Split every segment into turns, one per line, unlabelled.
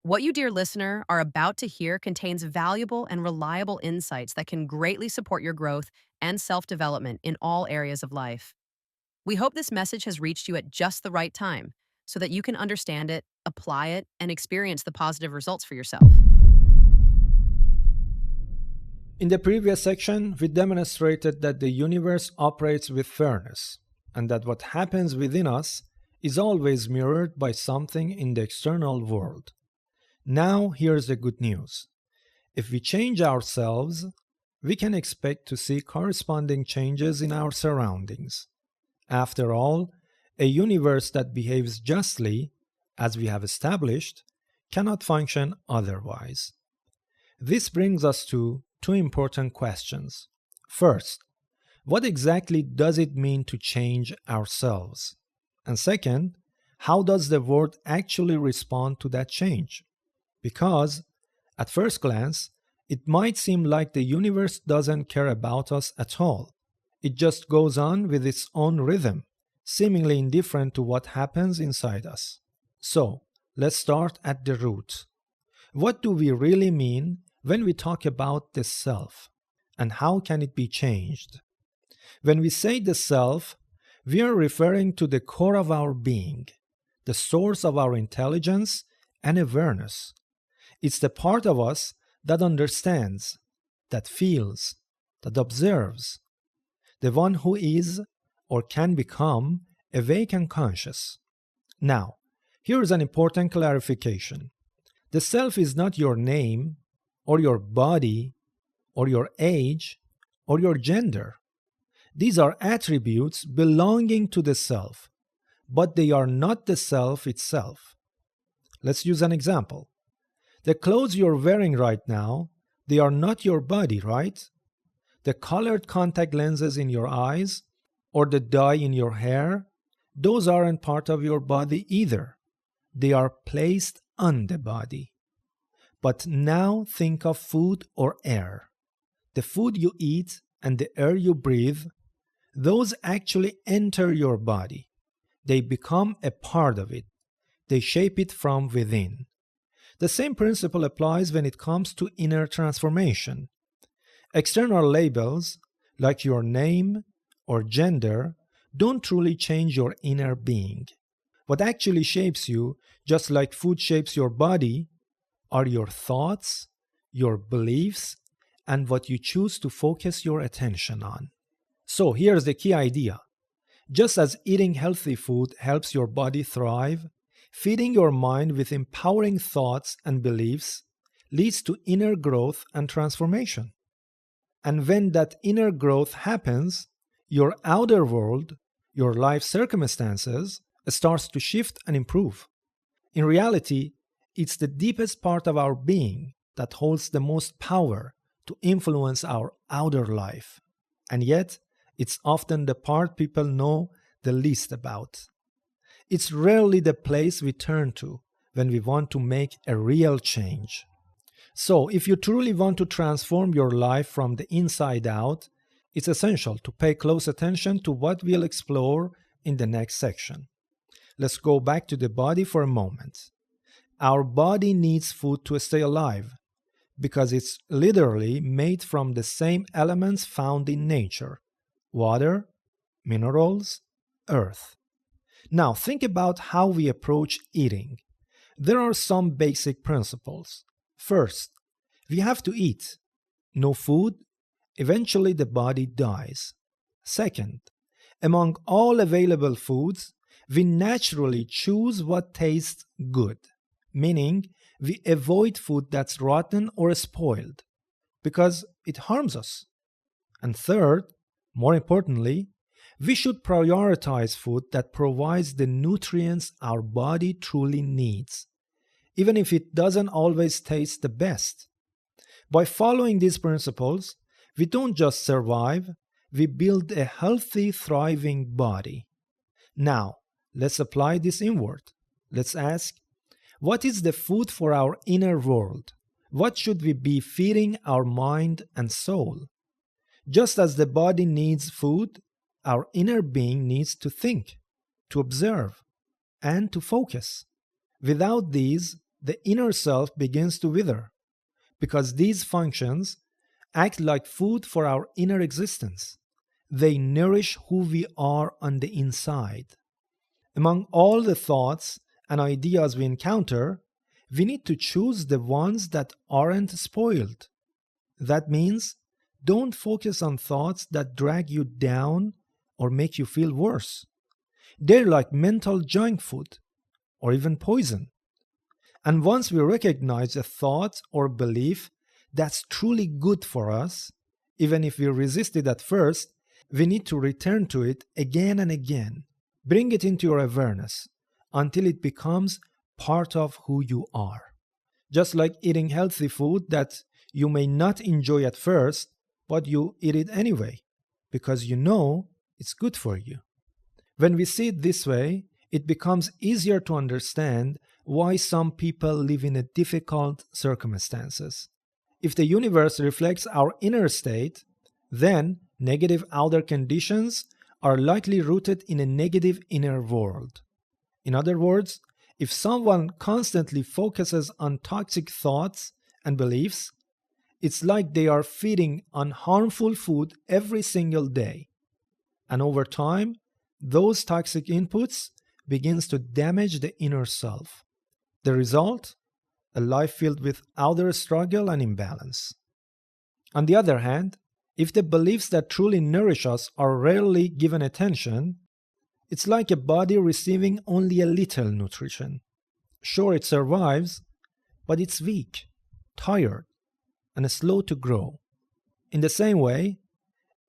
What you, dear listener, are about to hear contains valuable and reliable insights that can greatly support your growth and self development in all areas of life. We hope this message has reached you at just the right time so that you can understand it, apply it, and experience the positive results for yourself.
In the previous section, we demonstrated that the universe operates with fairness, and that what happens within us is always mirrored by something in the external world. Now, here's the good news. If we change ourselves, we can expect to see corresponding changes in our surroundings. After all, a universe that behaves justly, as we have established, cannot function otherwise. This brings us to two important questions. First, what exactly does it mean to change ourselves? And second, how does the world actually respond to that change? Because, at first glance, it might seem like the universe doesn't care about us at all. It just goes on with its own rhythm, seemingly indifferent to what happens inside us. So, let's start at the root. What do we really mean when we talk about the self, and how can it be changed? When we say the self, we are referring to the core of our being, the source of our intelligence and awareness. It's the part of us that understands, that feels, that observes, the one who is or can become awake and conscious. Now, here's an important clarification. The self is not your name, or your body, or your age, or your gender. These are attributes belonging to the self, but they are not the self itself. Let's use an example. The clothes you're wearing right now, they are not your body, right? The colored contact lenses in your eyes, or the dye in your hair, those aren't part of your body either. They are placed on the body. But now think of food or air. The food you eat and the air you breathe, those actually enter your body. They become a part of it. They shape it from within. The same principle applies when it comes to inner transformation. External labels, like your name or gender, don't truly change your inner being. What actually shapes you, just like food shapes your body, are your thoughts, your beliefs, and what you choose to focus your attention on. So here's the key idea. Just as eating healthy food helps your body thrive, feeding your mind with empowering thoughts and beliefs leads to inner growth and transformation. And when that inner growth happens, your outer world, your life circumstances, starts to shift and improve. In reality, it's the deepest part of our being that holds the most power to influence our outer life. And yet, it's often the part people know the least about. It's rarely the place we turn to when we want to make a real change. So, if you truly want to transform your life from the inside out, it's essential to pay close attention to what we'll explore in the next section. Let's go back to the body for a moment. Our body needs food to stay alive because it's literally made from the same elements found in nature: water, minerals, earth. Now think about how we approach eating. There are some basic principles. First, we have to eat. No food, eventually the body dies. Second, among all available foods, we naturally choose what tastes good, meaning we avoid food that's rotten or spoiled because it harms us. And third, more importantly, we should prioritize food that provides the nutrients our body truly needs, even if it doesn't always taste the best. By following these principles, we don't just survive, we build a healthy, thriving body. Now, let's apply this inward. Let's ask, what is the food for our inner world? What should we be feeding our mind and soul? Just as the body needs food, our inner being needs to think, to observe, and to focus. Without these, the inner self begins to wither because these functions act like food for our inner existence. They nourish who we are on the inside. Among all the thoughts and ideas we encounter, we need to choose the ones that aren't spoiled. That means don't focus on thoughts that drag you down or make you feel worse. They're like mental junk food or even poison. And once we recognize a thought or belief that's truly good for us, even if we resist it at first, we need to return to it again and again. Bring it into your awareness until it becomes part of who you are. Just like eating healthy food that you may not enjoy at first, but you eat it anyway because you know it's good for you. When we see it this way, it becomes easier to understand why some people live in difficult circumstances. If the universe reflects our inner state, then negative outer conditions are likely rooted in a negative inner world. In other words, if someone constantly focuses on toxic thoughts and beliefs, it's like they are feeding on harmful food every single day. And over time, those toxic inputs begins to damage the inner self. The result? A life filled with outer struggle and imbalance. On the other hand, if the beliefs that truly nourish us are rarely given attention, it's like a body receiving only a little nutrition. Sure, it survives, but it's weak, tired, and slow to grow. In the same way,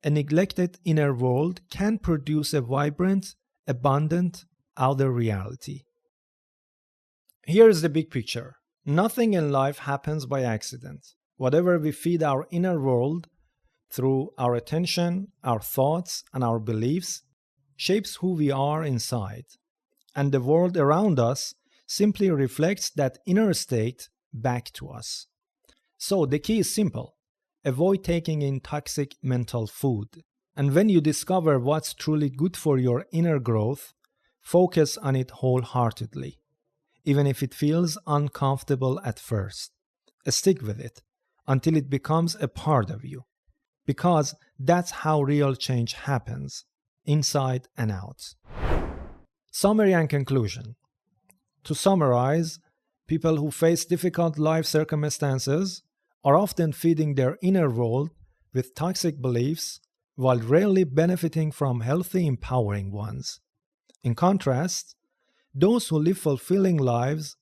a neglected inner world can produce a vibrant, abundant outer reality. Here's the big picture. Nothing in life happens by accident. Whatever we feed our inner world through our attention, our thoughts, and our beliefs shapes who we are inside. And the world around us simply reflects that inner state back to us. So the key is simple. Avoid taking in toxic mental food. And when you discover what's truly good for your inner growth, focus on it wholeheartedly, even if it feels uncomfortable at first. Stick with it until it becomes a part of you, because that's how real change happens, inside and out. Summary and conclusion. To summarize, people who face difficult life circumstances are often feeding their inner world with toxic beliefs while rarely benefiting from healthy, empowering ones. In contrast, those who live fulfilling lives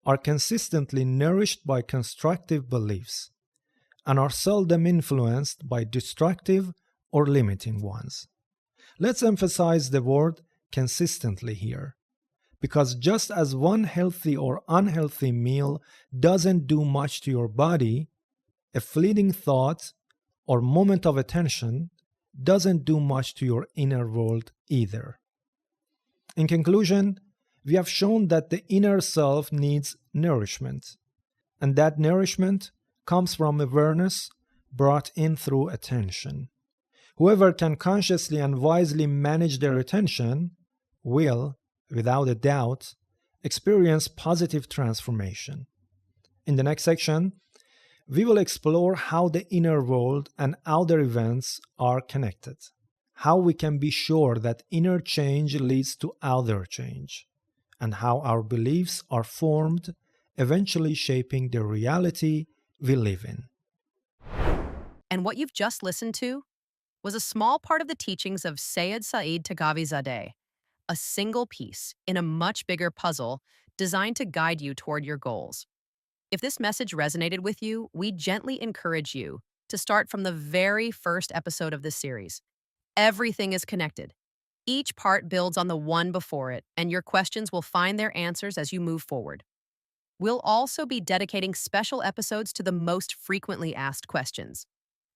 are consistently nourished by constructive beliefs and are seldom influenced by destructive or limiting ones. Let's emphasize the word consistently here, because just as one healthy or unhealthy meal doesn't do much to your body, a fleeting thought or moment of attention doesn't do much to your inner world either. In conclusion, we have shown that the inner self needs nourishment, and that nourishment comes from awareness brought in through attention. Whoever can consciously and wisely manage their attention will, without a doubt, experience positive transformation. In the next section, we will explore how the inner world and outer events are connected, how we can be sure that inner change leads to outer change, and how our beliefs are formed, eventually shaping the reality we live in.
And what you've just listened to was a small part of the teachings of Seyedsaeid Taghavizadeh, a single piece in a much bigger puzzle designed to guide you toward your goals. If this message resonated with you, we gently encourage you to start from the very first episode of this series. Everything is connected. Each part builds on the one before it, and your questions will find their answers as you move forward. We'll also be dedicating special episodes to the most frequently asked questions.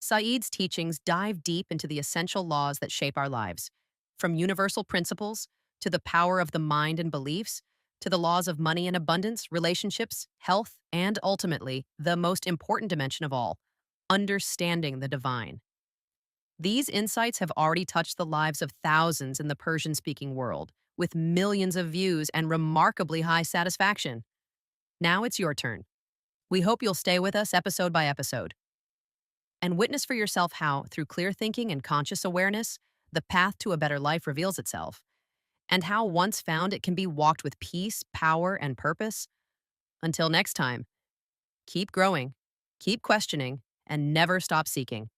Saeed's teachings dive deep into the essential laws that shape our lives, from universal principles to the power of the mind and beliefs, to the laws of money and abundance, relationships, health, and ultimately, the most important dimension of all, understanding the divine. These insights have already touched the lives of thousands in the Persian-speaking world, with millions of views and remarkably high satisfaction. Now it's your turn. We hope you'll stay with us episode by episode and witness for yourself how, through clear thinking and conscious awareness, the path to a better life reveals itself, and how, once found, it can be walked with peace, power, and purpose. Until next time, keep growing, keep questioning, and never stop seeking.